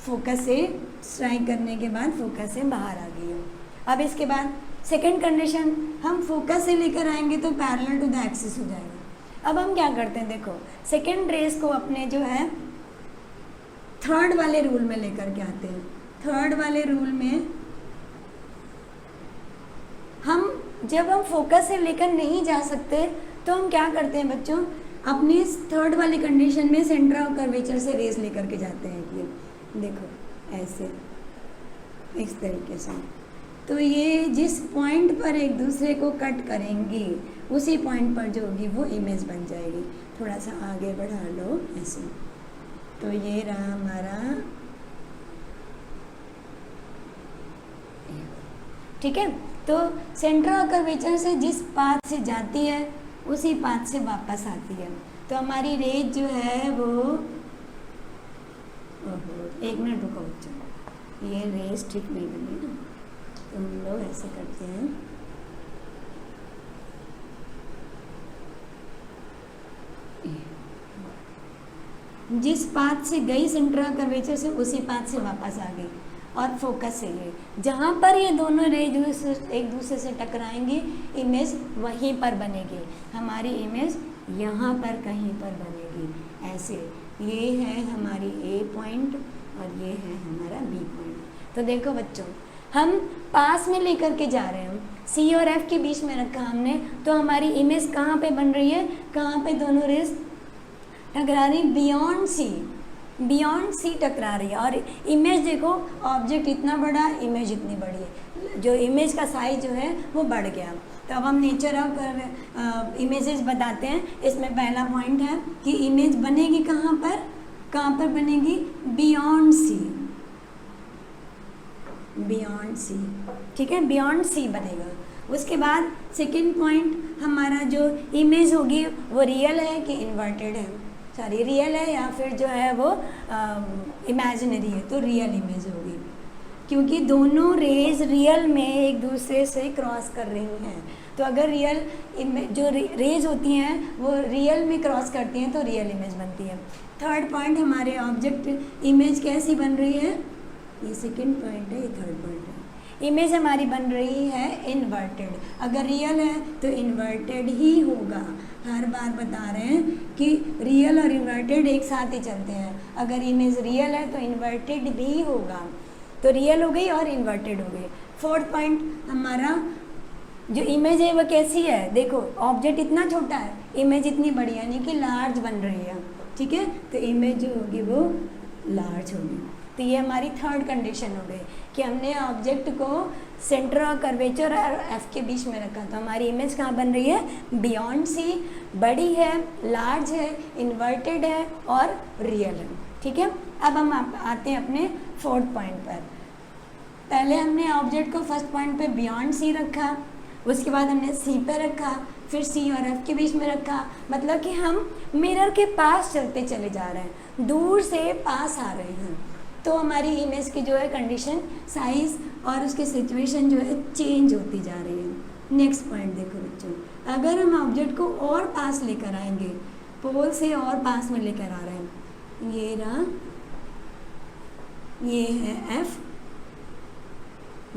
फोकस से स्ट्राइक करने के बाद फोकस से बाहर आ गई है। अब इसके बाद सेकंड कंडीशन, हम फोकस से लेकर आएंगे तो पैरेलल टू द एक्सिस हो जाएगा। अब हम क्या करते हैं, देखो सेकंड रेस को अपने जो है थर्ड वाले रूल में लेकर के आते हैं। थर्ड वाले रूल में जब हम फोकस से लेकर नहीं जा सकते तो हम क्या करते हैं बच्चों, अपनी थर्ड वाली कंडीशन में सेंटर ऑफ कर्वेचर से रेस लेकर के जाते हैं। ये देखो ऐसे, इस तरीके से। तो ये जिस पॉइंट पर एक दूसरे को कट करेंगी उसी पॉइंट पर जो होगी वो इमेज बन जाएगी। थोड़ा सा आगे बढ़ा लो ऐसे। तो ये रहा हमारा, ठीक है। तो सेंटर ऑफ कर्वेचर से जिस पाथ से जाती है उसी पाथ से वापस आती है। तो हमारी रेज जो है वो, एक मिनट रुको बच्चों, ये रेज ठीक नहीं बनी ना, तो हम लोग ऐसे करते हैं, जिस पाथ से गई सेंटर ऑफ कर्वेचर से उसी पाथ से वापस आ गई। और फोकस से ये जहाँ पर ये दोनों रेज एक दूसरे से टकराएंगी इमेज वहीं पर बनेगी। हमारी इमेज यहाँ पर कहीं पर बनेगी ऐसे। ये है हमारी ए पॉइंट और ये है हमारा बी पॉइंट। तो देखो बच्चों, हम पास में लेकर के जा रहे हैं, सी और एफ के बीच में रखा हमने, तो हमारी इमेज कहाँ पे बन रही है, कहाँ पे दोनों रेज टकरा रही, बियॉन्ड सी टकरा रही है। और इमेज देखो, ऑब्जेक्ट इतना बड़ा, इमेज इतनी बड़ी है, जो इमेज का साइज जो है वो बढ़ गया। तो अब हम नेचर ऑफ इमेजेस बताते हैं। इसमें पहला पॉइंट है कि इमेज बनेगी कहाँ पर बनेगी, बियॉन्ड सी, ठीक है, बियॉन्ड सी बनेगा। उसके बाद सेकंड पॉइंट, हमारा जो इमेज होगी वो रियल है कि इन्वर्टेड है, सॉरी रियल है या फिर जो है वो इमेजिनरी है, तो रियल इमेज होगी, क्योंकि दोनों रेज रियल में एक दूसरे से क्रॉस कर रही हैं। तो अगर रियल जो रेज होती हैं वो रियल में क्रॉस करती हैं तो रियल इमेज बनती है। थर्ड पॉइंट, हमारे ऑब्जेक्ट इमेज कैसी बन रही है, ये सेकंड पॉइंट है, ये थर्ड पॉइंट है। इमेज हमारी बन रही है इन्वर्टेड। अगर रियल है तो इन्वर्टेड ही होगा। हर बार बता रहे हैं कि रियल और इन्वर्टेड एक साथ ही चलते हैं। अगर इमेज रियल है तो इन्वर्टेड भी होगा। तो रियल हो गई और इन्वर्टेड हो गई। फोर्थ पॉइंट, हमारा जो इमेज है वो कैसी है, देखो ऑब्जेक्ट इतना छोटा है, इमेज इतनी बड़ी है, यानी कि लार्ज बन रही है, ठीक है। तो इमेज जो होगी वो लार्ज होगी। तो ये हमारी थर्ड कंडीशन हो गई कि हमने ऑब्जेक्ट को सेंटर और कर्वेचर और एफ के बीच में रखा। तो हमारी इमेज कहाँ बन रही है, बियॉन्ड सी, बड़ी है, लार्ज है, इन्वर्टेड है और रियल है, ठीक है। अब हम आते हैं अपने फोर्थ पॉइंट पर। पहले हमने ऑब्जेक्ट को फर्स्ट पॉइंट पे बियॉन्ड सी रखा, उसके बाद हमने सी पे रखा, फिर सी और एफ के बीच में रखा, मतलब कि हम मिरर के पास चलते चले जा रहे हैं, दूर से पास आ रहे हैं। तो हमारी इमेज की जो है कंडीशन, साइज और उसकी सिचुएशन जो है चेंज होती जा रही है। नेक्स्ट पॉइंट देखो बच्चों, अगर हम ऑब्जेक्ट को और पास लेकर आएंगे, पोल से और पास में लेकर आ रहे हैं, ये रहा, ये है एफ,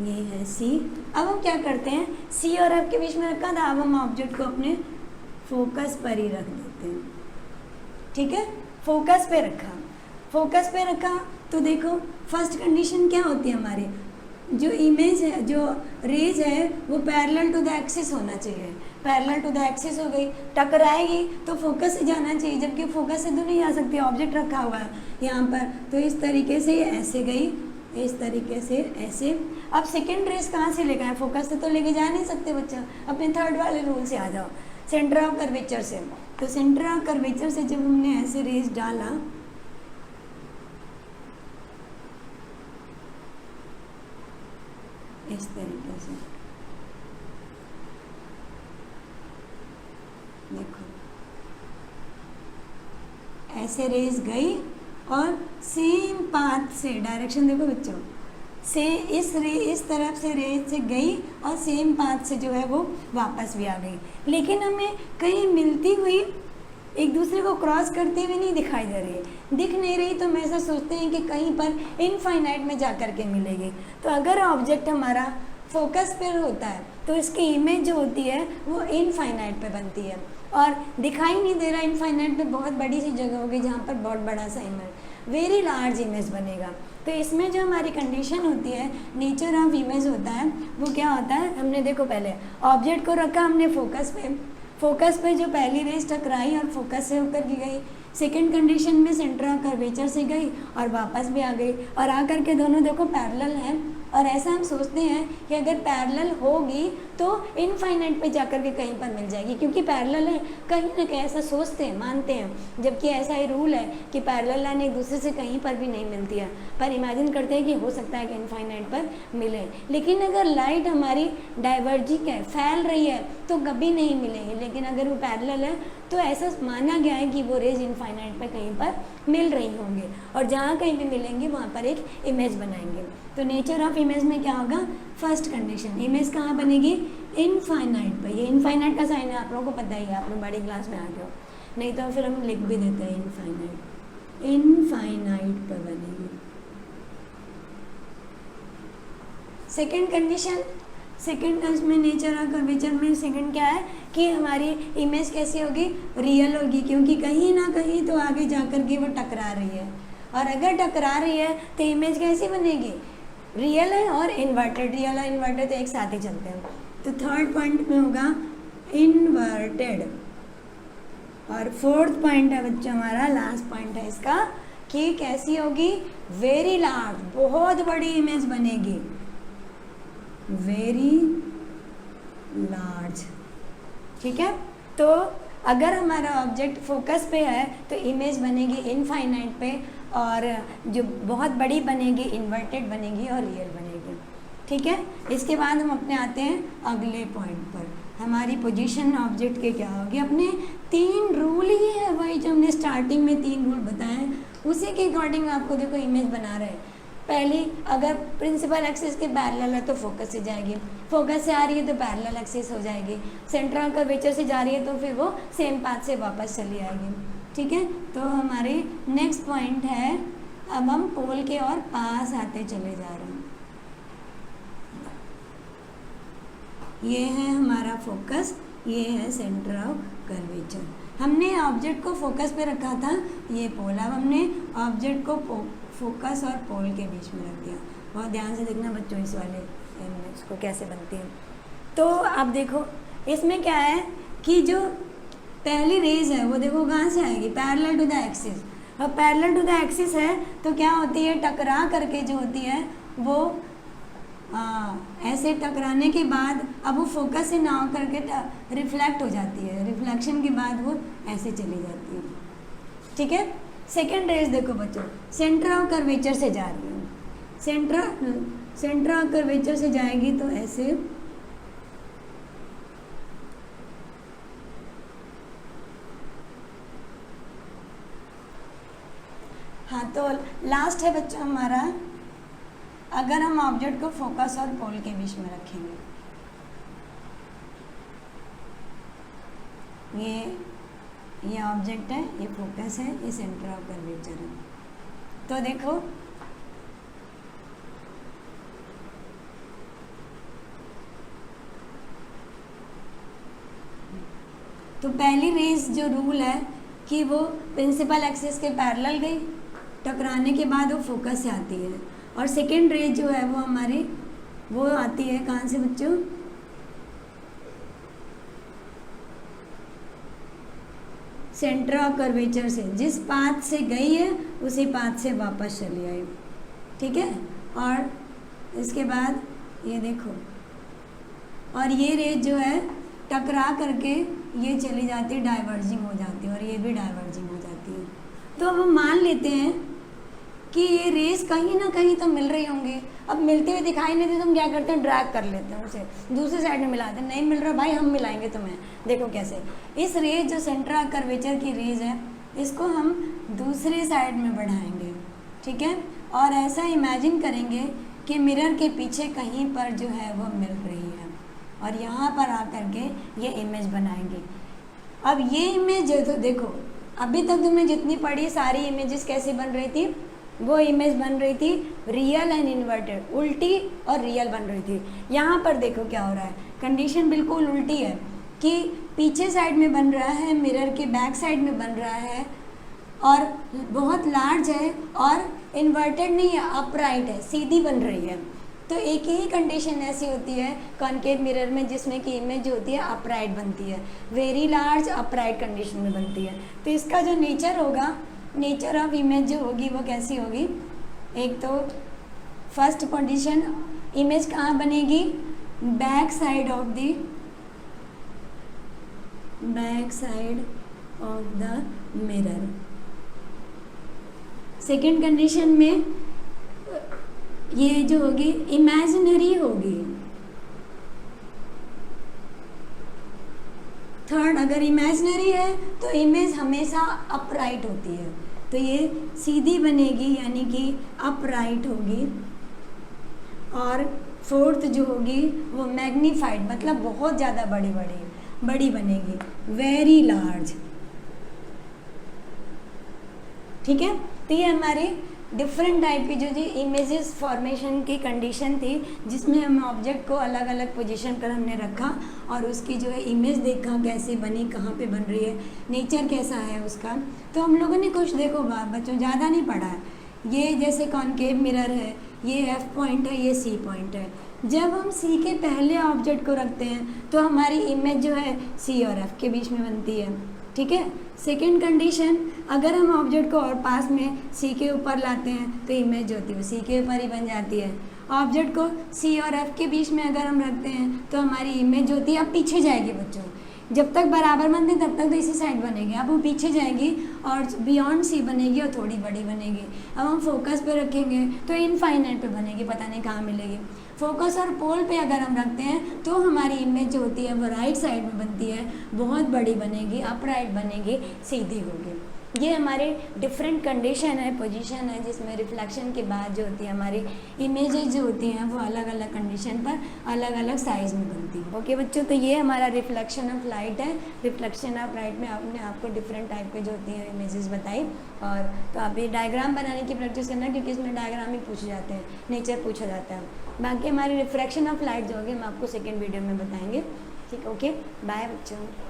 ये है सी। अब हम क्या करते हैं, सी और एफ के बीच में रखा था, अब हम ऑब्जेक्ट को अपने फोकस पर ही रख देते हैं। ठीक है, फोकस पे रखा, फोकस पे रखा तो देखो फर्स्ट कंडीशन क्या होती है हमारी, जो इमेज है, जो रेज है वो पैरेलल टू द एक्सिस होना चाहिए। पैरेलल टू द एक्सिस हो गई, टकराएगी तो फोकस से जाना चाहिए, जबकि फोकस से तो नहीं आ सकती, ऑब्जेक्ट रखा हुआ है यहाँ पर। तो इस तरीके से ये ऐसे गई, इस तरीके से ऐसे। अब सेकेंड रेज कहाँ से लेकर आए, फोकस से तो लेके जा नहीं सकते बच्चा, अपने थर्ड वाले रूल से आ जाओ, सेंटर ऑफ कर्वेचर से। तो सेंटर ऑफ कर्वेचर से जब हमने ऐसे रेज डाला, इस तरीके से देखो, ऐसे रेज गई और सेम पाथ से, डायरेक्शन देखो बच्चों, से इस तरफ से रेज से गई और सेम पाथ से जो है वो वापस भी आ गई। लेकिन हमें कहीं मिलती हुई, एक दूसरे को क्रॉस करते हुए नहीं दिखाई दे रही है, दिख नहीं रही, तो हम ऐसा सोचते हैं कि कहीं पर इनफाइनाइट में जा कर के मिलेगी। तो अगर ऑब्जेक्ट हमारा फोकस पर होता है तो इसकी इमेज जो होती है वो इनफाइनाइट पे बनती है, और दिखाई नहीं दे रहा इनफाइनाइट पे, बहुत बड़ी सी जगह होगी जहाँ पर बहुत बड़ा सा इमेज, वेरी लार्ज इमेज बनेगा। तो इसमें जो हमारी कंडीशन होती है, नेचर ऑफ इमेज होता है, वो क्या होता है, हमने देखो पहले ऑब्जेक्ट को रखा हमने फोकस पे जो पहली रेज टकराई और फोकस से होकर की गई, सेकंड कंडीशन में सेंटर ऑफ कर्वेचर से गई और वापस भी आ गई, और आकर के दोनों देखो पैरेलल हैं। और ऐसा हम सोचते हैं कि अगर पैरेलल होगी तो इनफाइनाइट पे जाकर के कहीं पर मिल जाएगी, क्योंकि पैरेलल है, कहीं ना कहीं ऐसा सोचते हैं, मानते हैं, जबकि ऐसा ही रूल है कि पैरेलल लाइन एक दूसरे से कहीं पर भी नहीं मिलती है, पर इमेजिन करते हैं कि हो सकता है कि इनफाइनाइट पर मिले। लेकिन अगर लाइट हमारी डाइवर्जिंग है, फैल रही है, तो कभी नहीं मिलेंगी, लेकिन अगर वो पैरेलल है तो ऐसा माना गया है कि वो रेज इनफाइनाइट पर कहीं पर मिल रही होंगे, और जहाँ कहीं भी मिलेंगे वहाँ पर एक इमेज बनाएंगे। तो नेचर ऑफ इमेज में क्या होगा, फर्स्ट कंडीशन, इमेज कहाँ बनेगी, इनफाइनाइट पे। ये इनफाइनाइट का साइन है, आप लोगों को पता ही है, आप लोग बड़ी क्लास में आ गए हो, नहीं तो फिर हम लिख भी देते हैं इनफाइनाइट पे बनेगी। सेकेंड कंडीशन, सेकेंड में नेचर ऑफ कर्वेचर में सेकेंड क्या है कि हमारी इमेज कैसी होगी, रियल होगी, क्योंकि कहीं ना कहीं तो आगे जाकर के वो टकरा रही है, और अगर टकरा रही है तो इमेज कैसी बनेगी, रियल है और इन्वर्टेड। रियल और इन्वर्टेड तो एक साथ ही चलते हैं। तो थर्ड पॉइंट में होगा इन्वर्टेड, और फोर्थ पॉइंट है बच्चों हमारा, लास्ट पॉइंट है इसका, कि कैसी होगी, वेरी लार्ज, बहुत बड़ी इमेज बनेगी, वेरी लार्ज। ठीक है, तो अगर हमारा ऑब्जेक्ट फोकस पे है तो इमेज बनेगी इनफाइनाइट पे, और जो बहुत बड़ी बनेगी इन्वर्टेड बनेगी और रियल बनेगी। ठीक है, इसके बाद हम अपने आते हैं अगले पॉइंट पर, हमारी पोजीशन ऑब्जेक्ट के क्या होगी। अपने 3 रूल ही है वही जो हमने स्टार्टिंग में 3 रूल बताए हैं, उसी के अकॉर्डिंग आपको देखो इमेज बना रहे हैं। पहली, अगर प्रिंसिपल एक्सिस के पैरेलल है तो फोकस से जाएगी, फोकस से आ रही है तो पैरेलल एक्सिस हो जाएगी, सेंटर ऑफ कर्वेचर से जा रही है तो फिर वो सेम पाथ से वापस चली आएगी। ठीक है, तो हमारे नेक्स्ट पॉइंट है, अब हम पोल के और पास आते चले जा रहे हैं। ये है हमारा फोकस, ये है सेंटर ऑफ कर्वेचर। हमने ऑब्जेक्ट को फोकस पे रखा था, ये पोल, अब हमने ऑब्जेक्ट को फोकस और पोल के बीच में रख दिया। बहुत ध्यान से देखना बच्चों इस वाले इमेज को कैसे बनती है। तो अब देखो इसमें क्या है कि जो पहली रेज है वो देखो कहाँ से आएगी, पैरेलल टू द एक्सिस। अब पैरेलल टू द एक्सिस है तो क्या होती है, टकरा करके जो होती है वो ऐसे टकराने के बाद अब वो फोकस से ना हो करके रिफ्लेक्ट हो जाती है, रिफ्लेक्शन के बाद वो ऐसे चली जाती है। ठीक है, सेकेंड रेज देखो बच्चों, सेंटर ऑफ कर्वेचर से जा रही है, सेंटर ऑफ कर्वेचर से जाएगी तो ऐसे हाँ, तो लास्ट है बच्चों हमारा, अगर हम ऑब्जेक्ट को फोकस और पोल के बीच में रखेंगे, ये ऑब्जेक्ट है, ये फोकस है, ये सेंटर ऑफ कर्वेचर है। तो देखो तो पहली रेस जो रूल है कि वो प्रिंसिपल एक्सिस के पैरेलल गई, टकराने के बाद वो फोकस से आती है, और सेकेंड रेस जो है वो हमारी वो आती है कहाँ से बच्चों, सेंटर ऑफ कर्वेचर से, जिस पाथ से गई है उसी पाथ से वापस चली आई, ठीक है। और इसके बाद ये देखो, और ये रेस जो है टकरा करके ये चली जाती है, डाइवर्जिंग हो जाती है, और ये भी डाइवर्जिंग हो जाती है। तो अब हम मान लेते हैं कि ये रेस कहीं ना कहीं तो मिल रही होंगी। अब मिलते हुए दिखाई नहीं देते तो हम क्या करते हैं, ड्रैग कर लेते हैं उसे, दूसरी साइड में मिलाते हैं। नहीं मिल रहा भाई, हम मिलाएंगे तुम्हें। देखो कैसे, इस रेस जो सेंटर ऑफ कर्वेचर की रेस है, इसको हम दूसरी साइड में बढ़ाएंगे, ठीक है। और ऐसा इमेजिन करेंगे कि मिरर के पीछे कहीं पर जो है वो मिल रही है, और यहाँ पर आकर के ये इमेज बनाएंगे। अब ये इमेज तो देखो, अभी तक तुमने जितनी पढ़ी सारी इमेजेस कैसी बन रही थी, वो इमेज बन रही थी रियल एंड इन्वर्टेड, उल्टी और रियल बन रही थी। यहाँ पर देखो क्या हो रहा है, कंडीशन बिल्कुल उल्टी है कि पीछे साइड में बन रहा है, मिरर के बैक साइड में बन रहा है, और बहुत लार्ज है, और इन्वर्टेड नहीं है, अपराइट है, सीधी बन रही है। तो एक ही कंडीशन ऐसी होती है कॉन्केव मिरर में जिसमें कि इमेज जो होती है अपराइट बनती है, वेरी लार्ज अपराइट कंडीशन में बनती है। तो इसका जो नेचर होगा, नेचर ऑफ इमेज जो होगी वो कैसी होगी, एक तो फर्स्ट पोजीशन इमेज कहाँ बनेगी, back side of the mirror. Second condition में ये जो होगी इमेजिनरी होगी। थर्ड, अगर इमेजिनरी है तो इमेज हमेशा अपराइट होती है, तो ये सीधी बनेगी यानी कि अपराइट होगी। और फोर्थ जो होगी वो मैग्नीफाइड, मतलब बहुत ज़्यादा बड़ी बनेगी, वेरी लार्ज, ठीक है। तो ये हमारी डिफरेंट टाइप की जो इमेजेस फॉर्मेशन की कंडीशन थी, जिसमें हम ऑब्जेक्ट को अलग अलग पोजीशन पर हमने रखा और उसकी जो है इमेज देखा कैसे बनी, कहाँ पे बन रही है, नेचर कैसा है उसका। तो हम लोगों ने कुछ देखो बच्चों ज़्यादा नहीं पढ़ा है। ये जैसे कॉन्केव मिरर है, ये F पॉइंट है, ये C पॉइंट है। जब हम C के पहले ऑब्जेक्ट को रखते हैं तो हमारी इमेज जो है C और F के बीच में बनती है, ठीक है। सेकेंड कंडीशन, अगर हम ऑब्जेक्ट को और पास में C के ऊपर लाते हैं तो इमेज होती है C के ऊपर ही बन जाती है। ऑब्जेक्ट को C और F के बीच में अगर हम रखते हैं तो हमारी इमेज होती है, अब पीछे जाएगी बच्चों, जब तक बराबर बनते तब तक तो इसी साइड बनेगी, अब वो पीछे जाएगी और बियॉन्ड C बनेगी और थोड़ी बड़ी बनेगी। अब हम फोकस पे रखेंगे तो इनफाइनाइट पे बनेगी, पता नहीं कहाँ मिलेगी। फोकस और पोल पे अगर हम रखते हैं तो हमारी इमेज जो होती है वो राइट साइड में बनती है, बहुत बड़ी बनेगी, अपराइट बनेगी, सीधी होगी। ये हमारे डिफरेंट कंडीशन है, पोजीशन है, जिसमें रिफ्लेक्शन के बाद जो होती है हमारी इमेजेस जो होती हैं वो अलग अलग कंडीशन पर अलग अलग साइज़ में बनती है। ओके बच्चों, तो ये हमारा रिफ्लेक्शन ऑफ लाइट है। रिफ्लेक्शन ऑफ लाइट में आपने आपको डिफरेंट टाइप के जो होती हैं इमेजेस बताई, और तो आप ये डायग्राम बनाने की प्रैक्टिस करना, क्योंकि इसमें डायग्राम ही पूछे जाते हैं, नेचर पूछा जाता है। बाकी हमारी रिफ्लेक्शन ऑफ लाइट जो होगी हम आपको सेकेंड वीडियो में बताएंगे, ठीक। ओके, बाय बच्चों।